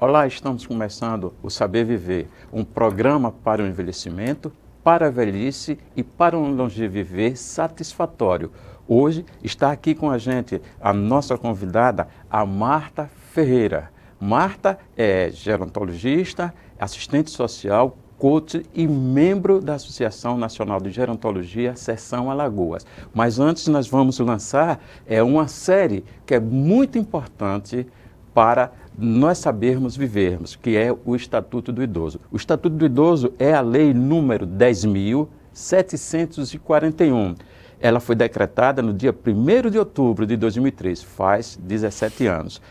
Olá, estamos começando o Saber Viver, um programa para o envelhecimento, para a velhice e para um longeviver satisfatório. Hoje está aqui com a gente a nossa convidada, a Marta Ferreira. Marta é gerontologista, assistente social, coach e membro da Associação Nacional de Gerontologia, Seção Alagoas. Mas antes nós vamos lançar uma série que é muito importante para nós sabermos vivermos, que é o Estatuto do Idoso. O Estatuto do Idoso é a lei número 10.741. Ela foi decretada no dia 1º de outubro de 2003, faz 17 anos.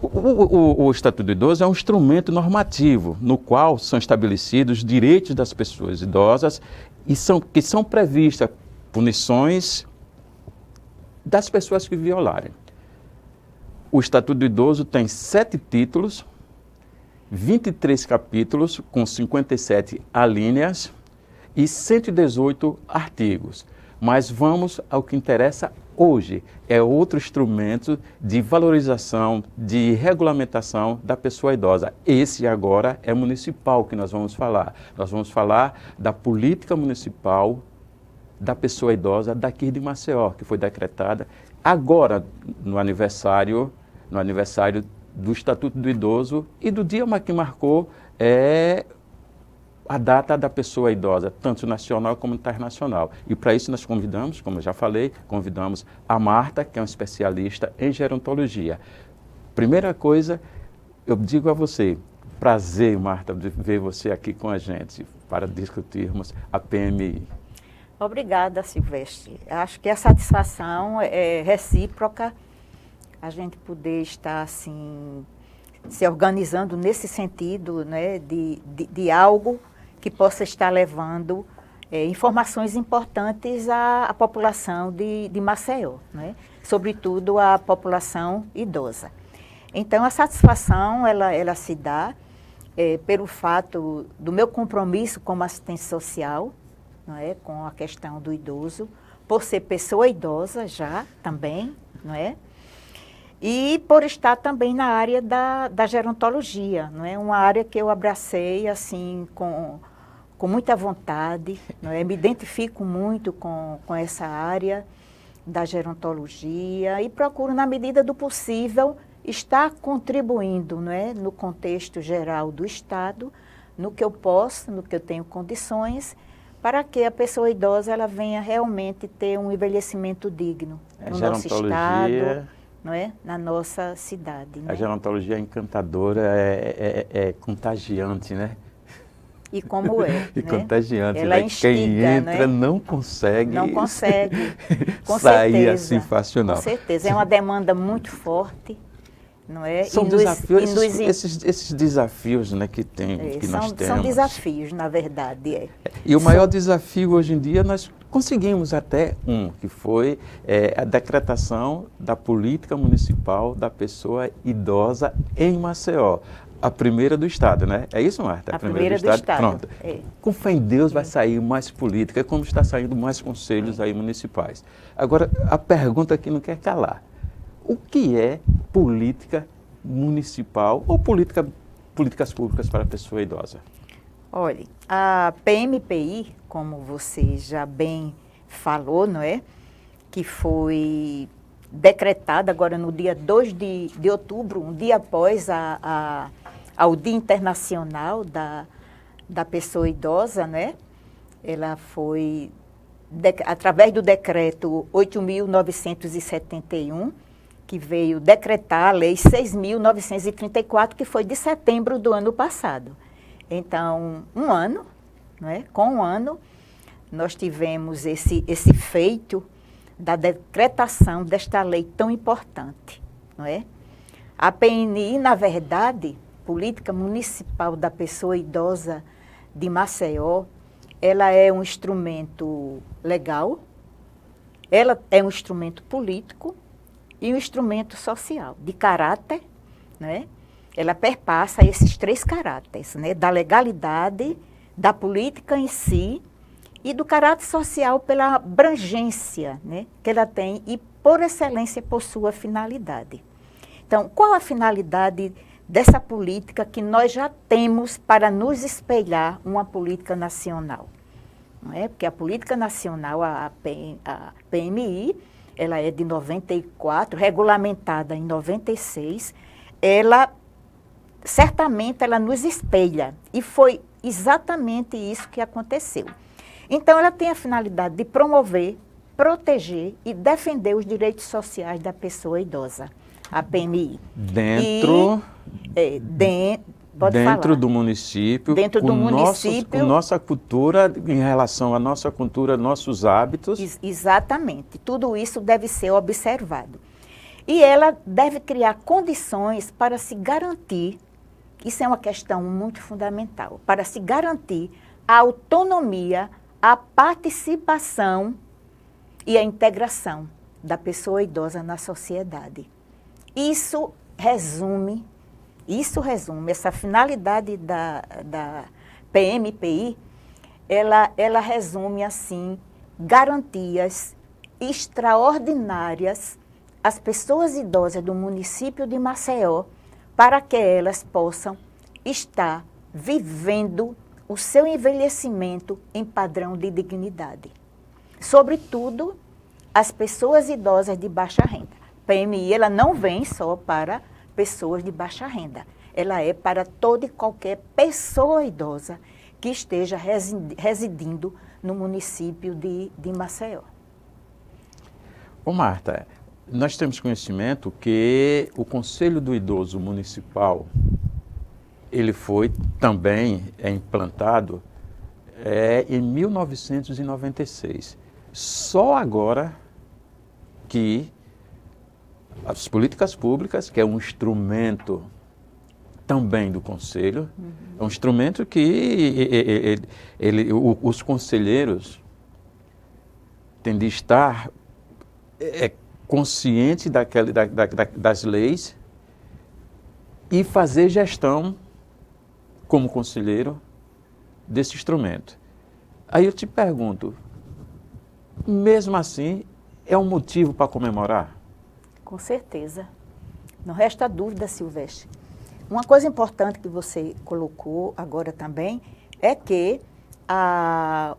O Estatuto do Idoso é um instrumento normativo no qual são estabelecidos os direitos das pessoas idosas e que são previstas punições das pessoas que violarem. O Estatuto do Idoso tem 7 títulos, 23 capítulos com 57 alíneas e 118 artigos. Mas vamos ao que interessa hoje. É outro instrumento de valorização, de regulamentação da pessoa idosa. Esse agora é municipal que nós vamos falar. Nós vamos falar da política municipal da pessoa idosa daqui de Maceió, que foi decretada agora no aniversário do Estatuto do Idoso e do dia que marcou a data da pessoa idosa, tanto nacional como internacional. E para isso nós convidamos, como eu já falei, convidamos a Marta, que é uma especialista em gerontologia. Primeira coisa, eu digo a você, prazer, Marta, de ver você aqui com a gente para discutirmos a PMI. Obrigada, Silvestre. Acho que a satisfação é recíproca, a gente poder estar assim, se organizando nesse sentido, né, de algo que possa estar levando informações importantes à população de Maceió, né, sobretudo à população idosa. Então, a satisfação ela se dá pelo fato do meu compromisso como assistente social, não é, com a questão do idoso, por ser pessoa idosa já também, não é? E por estar também na área da gerontologia, não é? Uma área que eu abracei assim com muita vontade, não é? Me identifico muito com essa área da gerontologia e procuro, na medida do possível, estar contribuindo, não é? No contexto geral do Estado, no que eu posso, no que eu tenho condições, para que a pessoa idosa ela venha realmente ter um envelhecimento digno no nosso Estado, não é? Na nossa cidade. Né? A gerontologia é encantadora, é contagiante, né? E como é, e né? contagiante, ela né? instiga, Quem entra né? não consegue com sair certeza, assim fácil, não. Com certeza, é uma demanda muito forte, não é? São desafios, esses desafios, né, que nós temos. São desafios, na verdade. E o maior desafio hoje em dia nós conseguimos até que foi a decretação da política municipal da pessoa idosa em Maceió. A primeira do Estado, né? É isso, Marta? A primeira do Estado. Pronto. Com fé em Deus vai sair mais política, como está saindo mais conselhos aí municipais. Agora, a pergunta que não quer calar. O que é política municipal ou políticas públicas para a pessoa idosa? Olha, a PMPI, como você já bem falou, não é? Que foi decretada agora no dia 2 de outubro, um dia após ao Dia Internacional da Pessoa Idosa, né? Ela foi, através do decreto 8.971, que veio decretar a Lei 6.934, que foi de setembro do ano passado. Então, um ano, né? Com um ano, nós tivemos esse feito da decretação desta lei tão importante, não é? A PNI, na verdade, Política Municipal da Pessoa Idosa de Maceió, ela é um instrumento legal, ela é um instrumento político e um instrumento social, de caráter, né? Ela perpassa esses 3 caráteres, né? Da legalidade, da política em si e do caráter social pela abrangência, né? Que ela tem e, por excelência, por sua finalidade. Então, qual a finalidade dessa política que nós já temos para nos espelhar uma política nacional. Não é? Porque a política nacional, a PMI, ela é de 94, regulamentada em 96, certamente ela nos espelha, e foi exatamente isso que aconteceu. Então, ela tem a finalidade de promover, proteger e defender os direitos sociais da pessoa idosa, a PMI. Dentro do município, com nossa cultura, em relação à nossa cultura, nossos hábitos. Exatamente. Tudo isso deve ser observado. E ela deve criar condições para se garantir, isso é uma questão muito fundamental, para se garantir a autonomia, a participação e a integração da pessoa idosa na sociedade. Isso resume, essa finalidade da PMPI, ela resume, assim, garantias extraordinárias às pessoas idosas do município de Maceió, para que elas possam estar vivendo o seu envelhecimento em padrão de dignidade. Sobretudo, as pessoas idosas de baixa renda. A PMI, ela não vem só para pessoas de baixa renda. Ela é para toda e qualquer pessoa idosa que esteja residindo no município de Maceió. Ô Marta, nós temos conhecimento que o Conselho do Idoso Municipal, ele foi também implantado em 1996. Só agora que as políticas públicas, que é um instrumento também do Conselho, é um instrumento que os conselheiros têm de estar conscientes das leis e fazer gestão como conselheiro desse instrumento. Aí eu te pergunto, mesmo assim, é um motivo para comemorar? Com certeza. Não resta dúvida, Silvestre. Uma coisa importante que você colocou agora também é que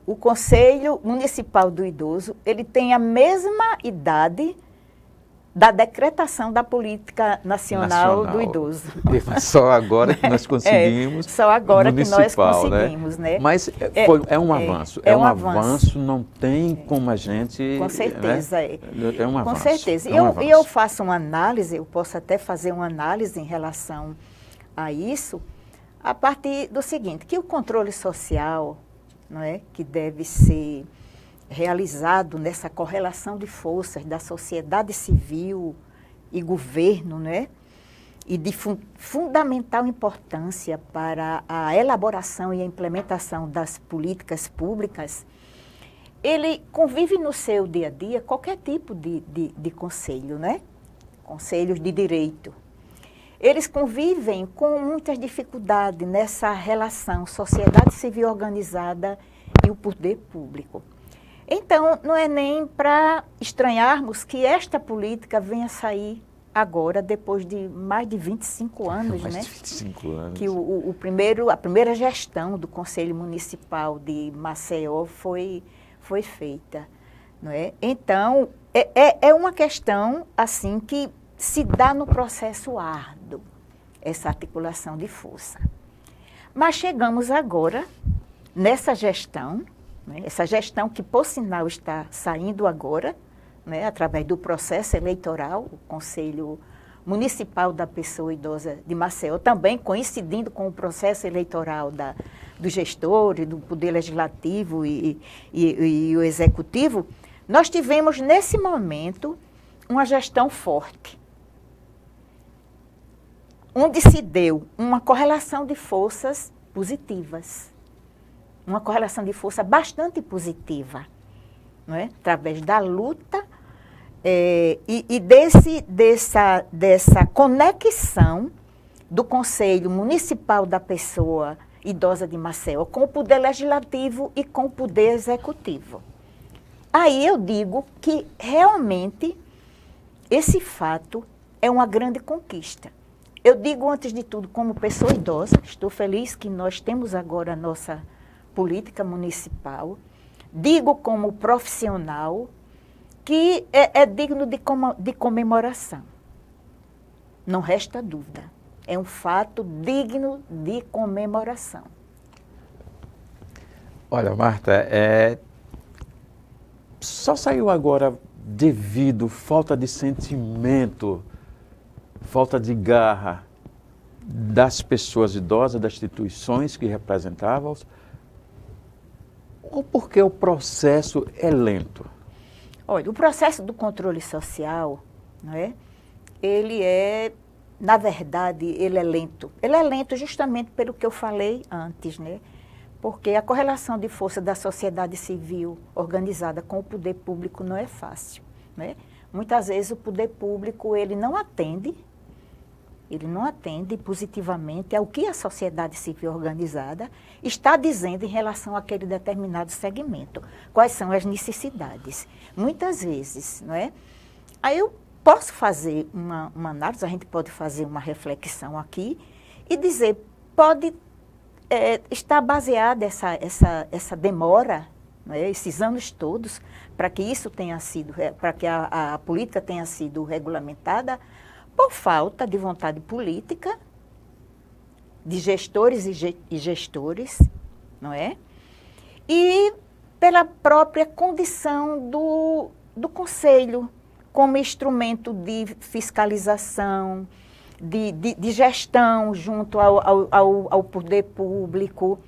o Conselho Municipal do Idoso, ele tem a mesma idade da decretação da Política Nacional do Idoso. Só agora que nós conseguimos. Só agora que nós conseguimos, né? Mas é um avanço. É um avanço, não tem como a gente... Com certeza, né? É um avanço. Com certeza. E eu faço uma análise, eu posso até fazer uma análise em relação a isso, a partir do seguinte, que o controle social, não é, que deve ser realizado nessa correlação de forças da sociedade civil e governo, né? E de fundamental importância para a elaboração e a implementação das políticas públicas, ele convive no seu dia a dia qualquer tipo de conselho, né? Conselhos de direito. Eles convivem com muitas dificuldades nessa relação sociedade civil organizada e o poder público. Então, não é nem para estranharmos que esta política venha sair agora, depois de mais de 25 anos, mais né? de 25 anos. Que a primeira gestão do Conselho Municipal de Maceió foi feita, não é? Então, é uma questão, assim, que se dá no processo árduo, essa articulação de força. Mas chegamos agora, nessa gestão, né, essa gestão que, por sinal, está saindo agora, né, através do processo eleitoral, o Conselho Municipal da Pessoa Idosa de Maceió, também coincidindo com o processo eleitoral do gestor, do Poder Legislativo e o Executivo, nós tivemos, nesse momento, uma gestão forte, onde se deu uma correlação de forças positivas, uma correlação de força bastante positiva, não é? Através da luta e dessa conexão do Conselho Municipal da Pessoa Idosa de Maceió com o Poder Legislativo e com o Poder Executivo. Aí eu digo que realmente esse fato é uma grande conquista. Eu digo, antes de tudo, como pessoa idosa, estou feliz que nós temos agora a nossa política municipal. Digo como profissional que é digno de comemoração. Não resta dúvida. É um fato digno de comemoração. Olha, Marta, só saiu agora devido falta de sentimento, falta de garra das pessoas idosas, das instituições que representavam-os, ou porque o processo é lento? Olha, o processo do controle social, não é? Ele é, na verdade, ele é lento. Ele é lento justamente pelo que eu falei antes, né? Porque a correlação de força da sociedade civil organizada com o poder público não é fácil, né? Muitas vezes o poder público ele não atende positivamente ao que a sociedade civil organizada está dizendo em relação àquele determinado segmento. Quais são as necessidades? Muitas vezes, não é? Aí eu posso fazer uma análise, a gente pode fazer uma reflexão aqui e dizer, pode estar baseada essa demora, não é? Esses anos todos, para que isso tenha sido, para que a política tenha sido regulamentada, por falta de vontade política, de gestores e gestores, não é? E pela própria condição do Conselho, como instrumento de fiscalização, de gestão junto ao poder público,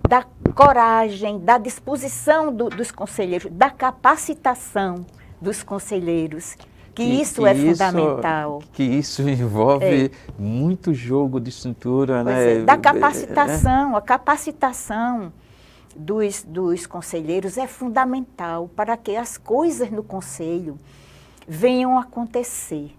da coragem, da disposição dos conselheiros, da capacitação dos conselheiros. Que isso é fundamental. Que isso envolve muito jogo de cintura, né? Da capacitação, a capacitação dos conselheiros é fundamental para que as coisas no conselho venham a acontecer,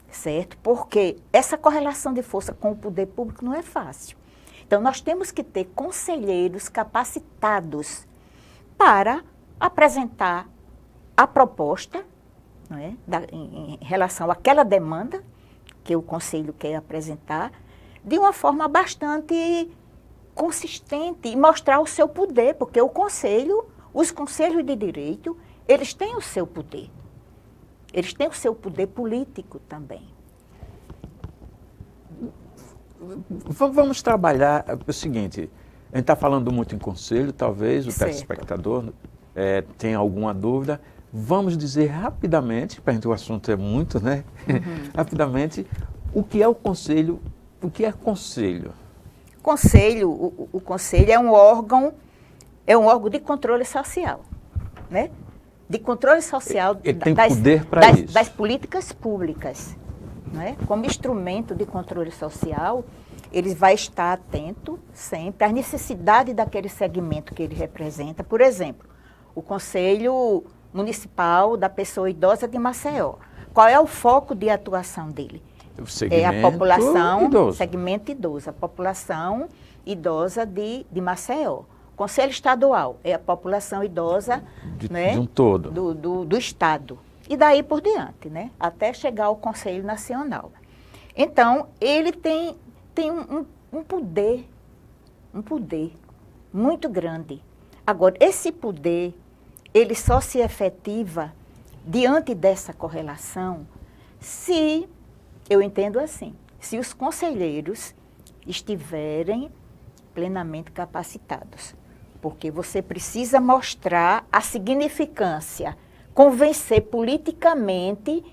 certo? Porque essa correlação de força com o poder público não é fácil. Então, nós temos que ter conselheiros capacitados para apresentar a proposta, não é? Em relação àquela demanda que o Conselho quer apresentar, de uma forma bastante consistente e mostrar o seu poder, porque os conselhos de direito, eles têm o seu poder. Eles têm o seu poder político também. Vamos trabalhar o seguinte, a gente está falando muito em conselho, talvez o telespectador tenha alguma dúvida. Vamos dizer rapidamente, para a gente o assunto é muito, né? Uhum. Rapidamente, o que é o conselho? O que é conselho? O conselho é um órgão de controle social, né? De controle social ele tem poder para isso. Das políticas públicas, né? Como instrumento de controle social, ele vai estar atento sempre às necessidades daquele segmento que ele representa. Por exemplo, o Conselho Municipal da Pessoa Idosa de Maceió. Qual é o foco de atuação dele? O segmento a população idoso. Segmento idoso, a população idosa de Maceió. Conselho Estadual é a população idosa de um todo. Do Estado. E daí por diante, né? Até chegar ao Conselho Nacional. Então, ele tem um poder muito grande. Agora, esse poder, ele só se efetiva diante dessa correlação se, eu entendo assim, se os conselheiros estiverem plenamente capacitados. Porque você precisa mostrar a significância, convencer politicamente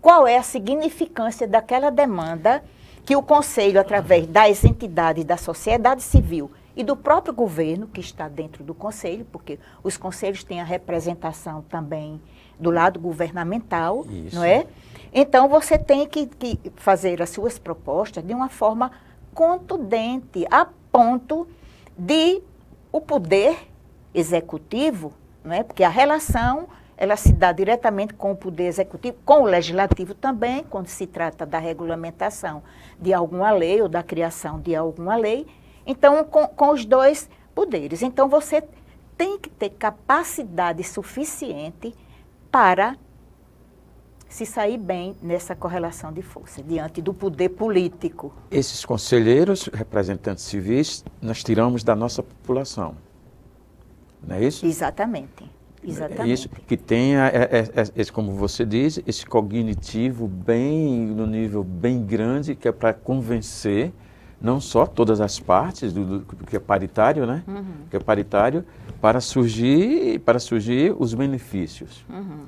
qual é a significância daquela demanda que o Conselho, através das entidades da sociedade civil e do próprio governo, que está dentro do Conselho, porque os conselhos têm a representação também do lado governamental, Isso. Não é? Então, você tem que fazer as suas propostas de uma forma contundente, a ponto de o poder executivo, não é? Porque a relação ela se dá diretamente com o poder executivo, com o legislativo também, quando se trata da regulamentação de alguma lei ou da criação de alguma lei. Então, com os dois poderes. Então, você tem que ter capacidade suficiente para se sair bem nessa correlação de força, diante do poder político. Esses conselheiros, representantes civis, nós tiramos da nossa população. Não é isso? Exatamente. Exatamente. É isso, que tenha, como você diz, esse cognitivo bem, no nível bem grande, que é para convencer não só todas as partes, que é paritário, né? Uhum. Que é paritário, para surgir os benefícios. Uhum.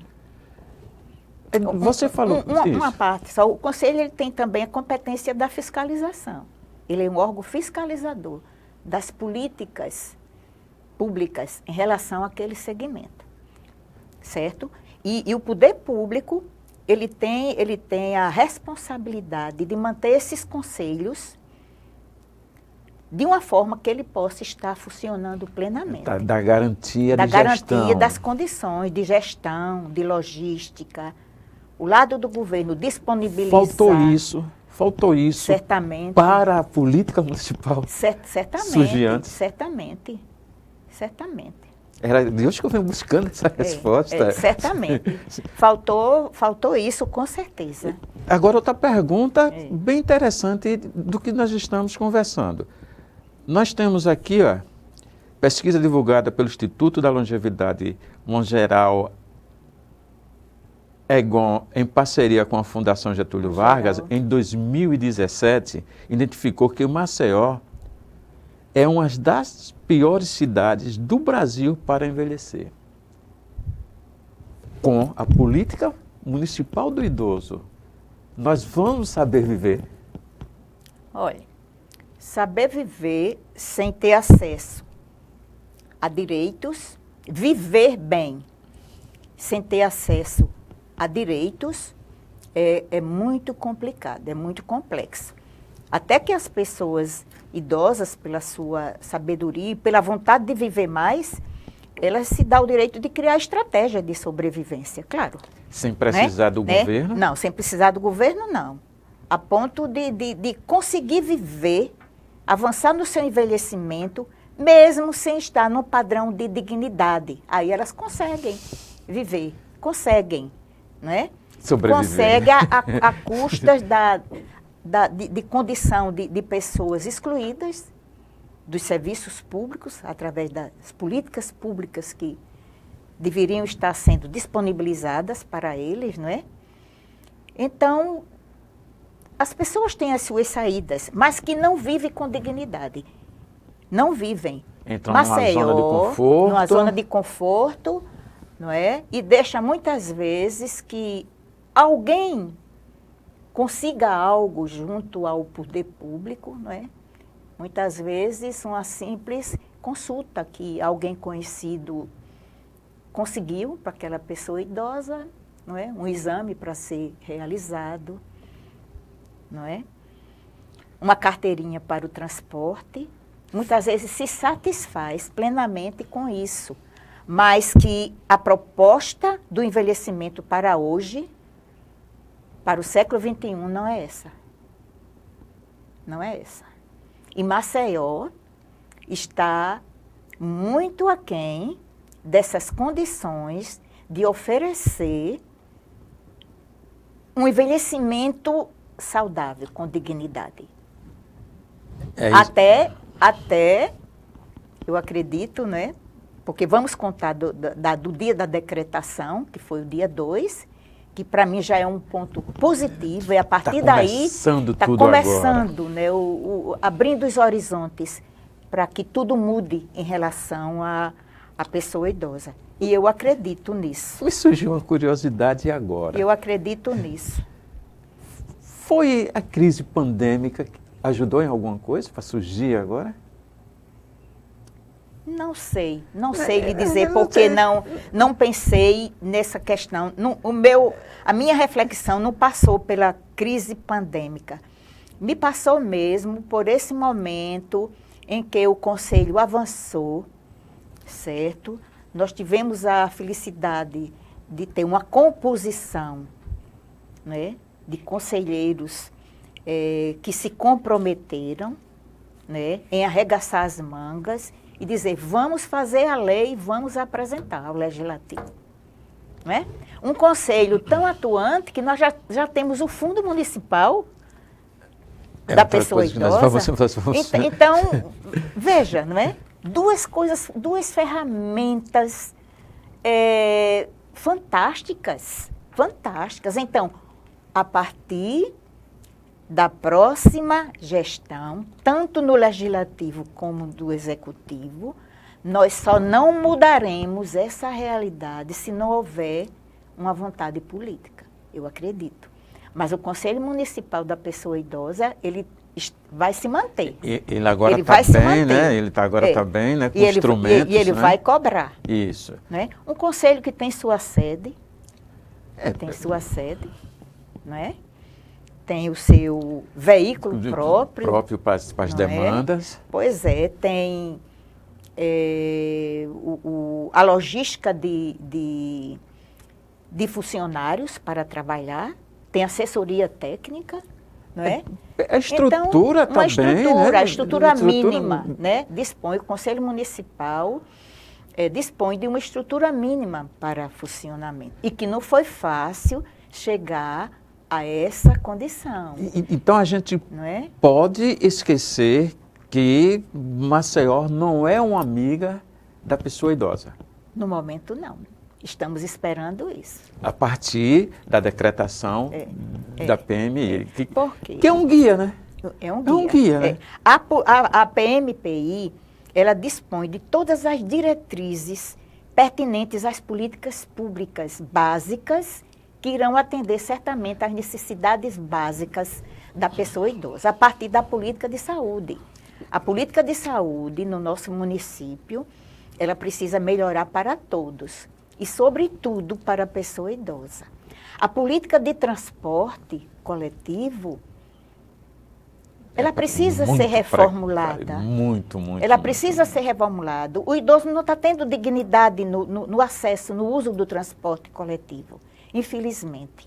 Você falou uma parte só. O Conselho ele tem também a competência da fiscalização. Ele é um órgão fiscalizador das políticas públicas em relação àquele segmento, certo? E o poder público, ele tem a responsabilidade de manter esses conselhos de uma forma que ele possa estar funcionando plenamente. Da garantia de gestão. Da garantia das condições de gestão, de logística. O lado do governo disponibilizar... Faltou isso certamente, para a política municipal. Certamente. Surgir antes. Certamente. Era Deus que eu venho buscando essa resposta. Certamente. Faltou isso, com certeza. Agora, outra pergunta bem interessante do que nós estamos conversando. Nós temos aqui, pesquisa divulgada pelo Instituto da Longevidade Mongeral Egon, em parceria com a Fundação Getúlio Vargas, em 2017, identificou que Maceió é uma das piores cidades do Brasil para envelhecer. Com a política municipal do idoso, nós vamos saber viver? Olha, saber viver sem ter acesso a direitos, viver bem sem ter acesso a direitos é muito complicado, é muito complexo. Até que as pessoas idosas, pela sua sabedoria e pela vontade de viver mais, elas se dão o direito de criar estratégia de sobrevivência, claro. Sem precisar do governo? Não, sem precisar do governo, não. A ponto de conseguir viver, avançar no seu envelhecimento, mesmo sem estar num padrão de dignidade. Aí elas conseguem viver, conseguem, né? Sobreviver. Conseguem a custas de condição de pessoas excluídas dos serviços públicos, através das políticas públicas que deveriam estar sendo disponibilizadas para eles, não é? Então, as pessoas têm as suas saídas, mas que não vivem com dignidade. Não vivem. Entram numa zona de conforto, não é? E deixa muitas vezes que alguém consiga algo junto ao poder público, não é? Muitas vezes uma simples consulta que alguém conhecido conseguiu para aquela pessoa idosa, não é? Um exame para ser realizado, não é? Uma carteirinha para o transporte, muitas vezes se satisfaz plenamente com isso, mas que a proposta do envelhecimento para hoje, para o século XXI, não é essa. Não é essa. E Maceió está muito aquém dessas condições de oferecer um envelhecimento saudável, com dignidade. Até, eu acredito, né? Porque vamos contar do dia da decretação, que foi o dia 2, que para mim já é um ponto positivo, e a partir daí está começando, né, abrindo os horizontes para que tudo mude em relação à pessoa idosa. E eu acredito nisso. Me surgiu uma curiosidade agora. Eu acredito nisso. Foi a crise pandêmica que ajudou em alguma coisa para surgir agora? Não sei lhe dizer, porque não pensei nessa questão. A minha reflexão não passou pela crise pandêmica. Me passou mesmo por esse momento em que o Conselho avançou, certo? Nós tivemos a felicidade de ter uma composição, né, de conselheiros que se comprometeram, né, em arregaçar as mangas e dizer, vamos fazer a lei, vamos apresentar ao Legislativo. não é? Um conselho tão atuante que nós já temos o fundo municipal da pessoa idosa. Então, veja, não é? Duas ferramentas fantásticas. Então, a partir da próxima gestão, tanto no legislativo como do executivo, nós só não mudaremos essa realidade se não houver uma vontade política, eu acredito. Mas o Conselho Municipal da Pessoa Idosa, ele vai se manter. Ele agora está bem, né? Ele agora está bem, né? Com instrumentos, e ele vai cobrar. Isso. Né? Um conselho que tem sua sede, não é? Tem o seu veículo próprio para as demandas. Pois é, tem a logística de funcionários para trabalhar, tem assessoria técnica, não é? A estrutura então, também, né? A estrutura mínima, né? O Conselho Municipal dispõe de uma estrutura mínima para funcionamento. E que não foi fácil chegar a essa condição. Então a gente pode esquecer que Maceió não é uma amiga da pessoa idosa. No momento, não. Estamos esperando isso. A partir da decretação da PMI. Por quê? Que é um guia, né? É um guia. Né? A PMPI, ela dispõe de todas as diretrizes pertinentes às políticas públicas básicas que irão atender certamente às necessidades básicas da pessoa idosa, a partir da política de saúde. A política de saúde no nosso município, ela precisa melhorar para todos e, sobretudo, para a pessoa idosa. A política de transporte coletivo, ela precisa ser reformulada. Muito. Ela precisa ser reformulada. O idoso não está tendo dignidade no acesso, no uso do transporte coletivo, infelizmente.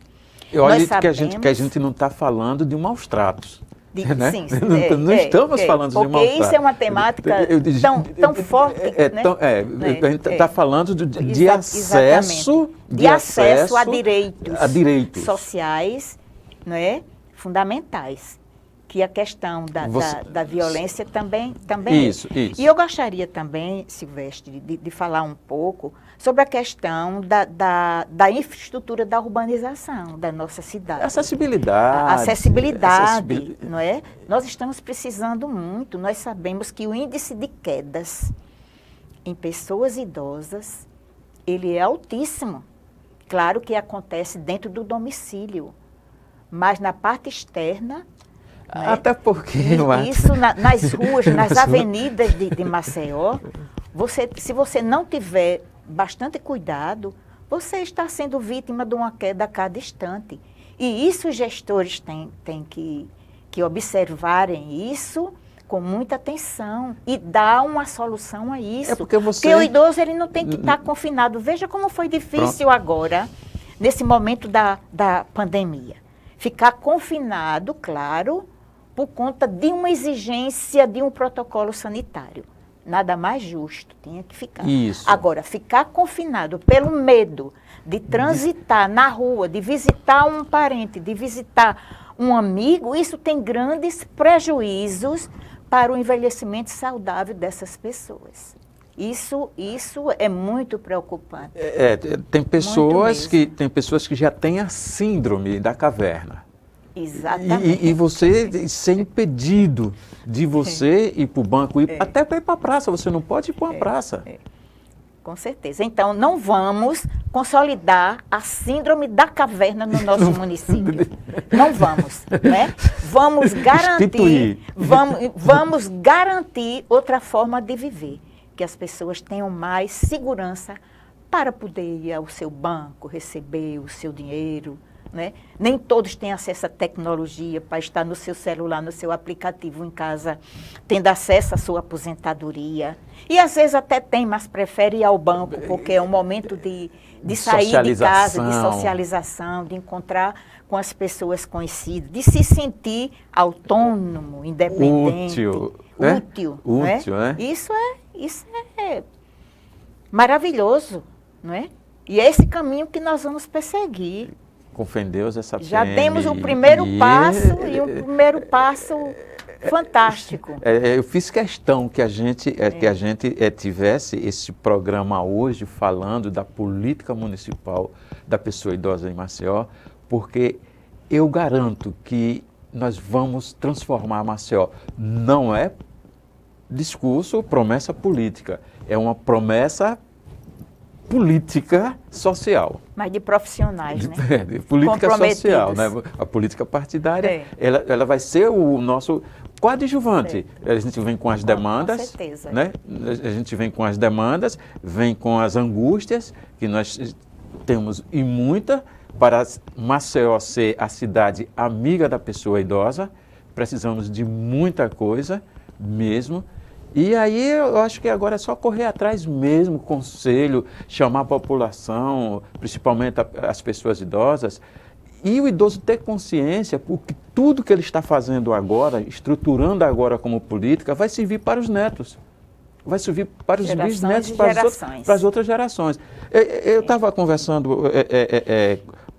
Olha que a gente não está falando de maus tratos. Né? Sim, não estamos falando de maus tratos. Porque isso é uma temática tão forte. A gente está falando de acesso a direitos sociais, não é? Fundamentais. Que a questão da violência também isso. E eu gostaria também, Silvestre, de falar um pouco sobre a questão da infraestrutura da urbanização da nossa cidade. Acessibilidade, não é? Nós estamos precisando muito, nós sabemos que o índice de quedas em pessoas idosas, ele é altíssimo. Claro que acontece dentro do domicílio, mas na parte externa, até porque... Isso nas ruas, nas avenidas de Maceió, se você não tiver bastante cuidado, você está sendo vítima de uma queda a cada instante. E isso os gestores têm que observarem isso com muita atenção e dar uma solução a isso. Porque o idoso ele não tem que estar confinado. Veja como foi difícil agora, nesse momento da pandemia. Ficar confinado, claro, por conta de uma exigência de um protocolo sanitário. Nada mais justo, tinha que ficar. Isso. Agora, ficar confinado pelo medo de transitar na rua, de visitar um parente, de visitar um amigo, isso tem grandes prejuízos para o envelhecimento saudável dessas pessoas. Isso é muito preocupante. Tem pessoas que já têm a síndrome da caverna. Exatamente. E você ser impedido de você ir para o banco, até para ir para a praça, você não pode ir para uma praça. Com certeza. Então, não vamos consolidar a síndrome da caverna no nosso município. Não vamos, né? Vamos garantir, vamos garantir outra forma de viver, que as pessoas tenham mais segurança para poder ir ao seu banco, receber o seu dinheiro. Né? Nem todos têm acesso à tecnologia para estar no seu celular, no seu aplicativo em casa, tendo acesso à sua aposentadoria. E às vezes até tem, mas prefere ir ao banco, porque é um momento de sair de casa, de socialização, de encontrar com as pessoas conhecidas, de se sentir autônomo, independente, útil, né? Isso é maravilhoso, não é? E é esse caminho que nós vamos perseguir. Com fé em Deus, essa Já PM, demos o primeiro passo e um primeiro passo fantástico. Eu fiz questão que a gente tivesse esse programa hoje falando da política municipal da pessoa idosa em Maceió, porque eu garanto que nós vamos transformar Maceió. Não é discurso, promessa política, é uma promessa política social. Mas de profissionais, né? De política social, né? A política partidária, ela vai ser o nosso coadjuvante. A gente vem com as demandas, com certeza, né? A gente vem com as demandas, vem com as angústias que nós temos e muita para Maceió ser a cidade amiga da pessoa idosa. Precisamos de muita coisa mesmo. E aí eu acho que agora é só correr atrás mesmo, conselho, chamar a população, principalmente as pessoas idosas, e o idoso ter consciência, porque tudo que ele está fazendo agora, estruturando agora como política, vai servir para os netos, vai servir para os bisnetos, para as outras gerações. Eu estava conversando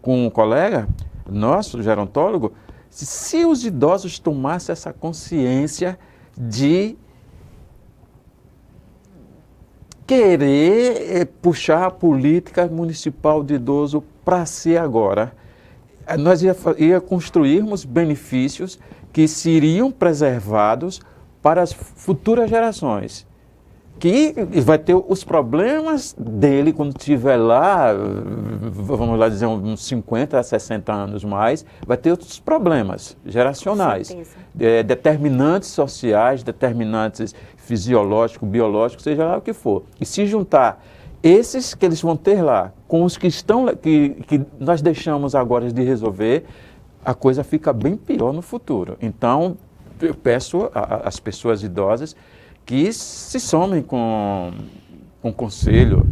com um colega nosso, gerontólogo, se os idosos tomassem essa consciência de querer puxar a política municipal de idoso para si agora, nós ia construirmos benefícios que seriam preservados para as futuras gerações. Que vai ter os problemas dele quando estiver lá, vamos lá dizer, uns 50 a 60 anos mais, vai ter outros problemas geracionais, determinantes sociais, determinantes fisiológicos, biológicos, seja lá o que for. E se juntar esses que eles vão ter lá com os que estão que nós deixamos agora de resolver, a coisa fica bem pior no futuro. Então, eu peço às pessoas idosas que se somem com conselho,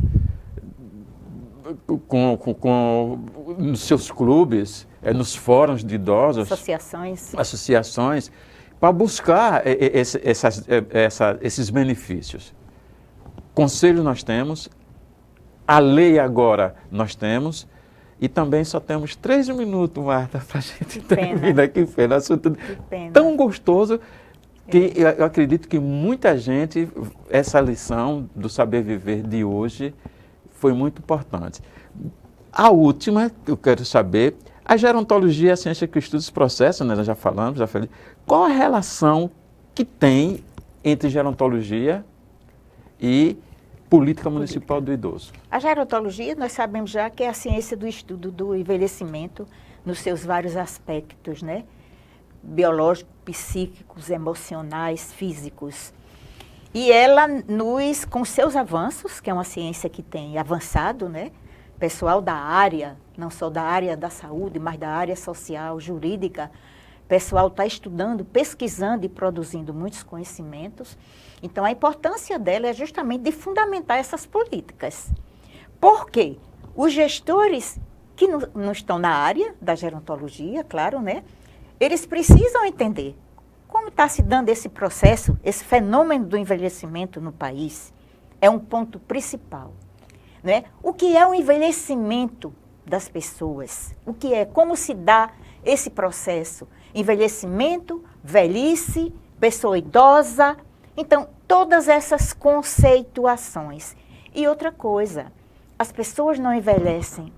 nos seus clubes, nos fóruns de idosos, associações, para buscar esses benefícios. Conselho nós temos, a lei agora nós temos, e também só temos 3 minutos, Marta, para a gente terminar. Que pena, assunto tão gostoso, que eu acredito que muita gente, essa lição do saber viver de hoje foi muito importante. A última, eu quero saber, a gerontologia é a ciência que estuda os processos, né? Nós já falamos, qual a relação que tem entre gerontologia e política municipal do idoso? A gerontologia, nós sabemos já que é a ciência do estudo do envelhecimento nos seus vários aspectos, né? Biológicos, psíquicos, emocionais, físicos. E ela com seus avanços, que é uma ciência que tem avançado, né? Pessoal da área, não só da área da saúde, mas da área social, jurídica, pessoal está estudando, pesquisando e produzindo muitos conhecimentos. Então, a importância dela é justamente de fundamentar essas políticas. Por quê? Os gestores que não estão na área da gerontologia, claro, né? Eles precisam entender como está se dando esse processo, esse fenômeno do envelhecimento no país. É um ponto principal, né? O que é o envelhecimento das pessoas? O que é? Como se dá esse processo? Envelhecimento, velhice, pessoa idosa. Então, todas essas conceituações. E outra coisa, as pessoas não envelhecem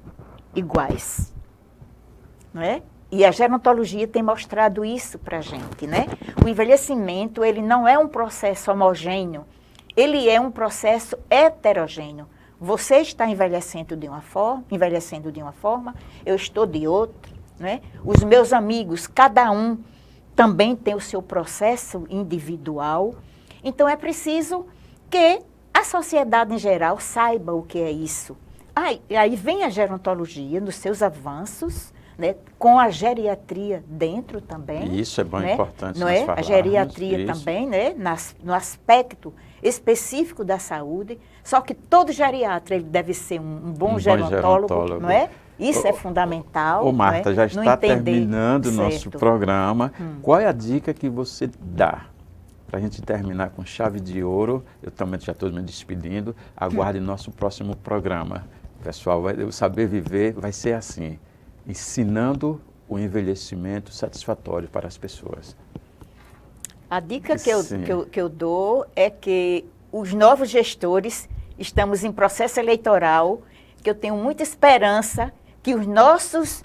iguais, não é? E a gerontologia tem mostrado isso para a gente, né? O envelhecimento, ele não é um processo homogêneo, ele é um processo heterogêneo. Você está envelhecendo de uma forma, eu estou de outra, né? Os meus amigos, cada um também tem o seu processo individual. Então, é preciso que a sociedade em geral saiba o que é isso. Aí vem a gerontologia nos seus avanços, né, com a geriatria dentro também. Isso é bom, né, importante não nós é? falarmos. A geriatria isso. também, né, no aspecto específico da saúde. Só que todo geriatra ele deve ser um bom gerontólogo, não é? Isso é fundamental. Marta, não é? Já está terminando o nosso programa. Qual é a dica que você dá? Para a gente terminar com chave de ouro, eu também já estou me despedindo, aguarde nosso próximo programa. Pessoal, o saber viver vai ser assim, ensinando o envelhecimento satisfatório para as pessoas. A dica que eu dou é que os novos gestores, estamos em processo eleitoral, que eu tenho muita esperança que os nossos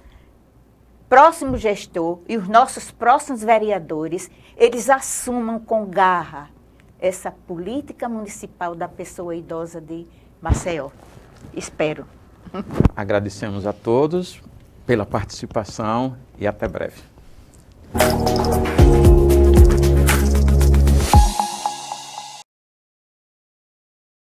próximos gestores e os nossos próximos vereadores, eles assumam com garra essa política municipal da pessoa idosa de Maceió. Espero. Agradecemos a todos pela participação e até breve.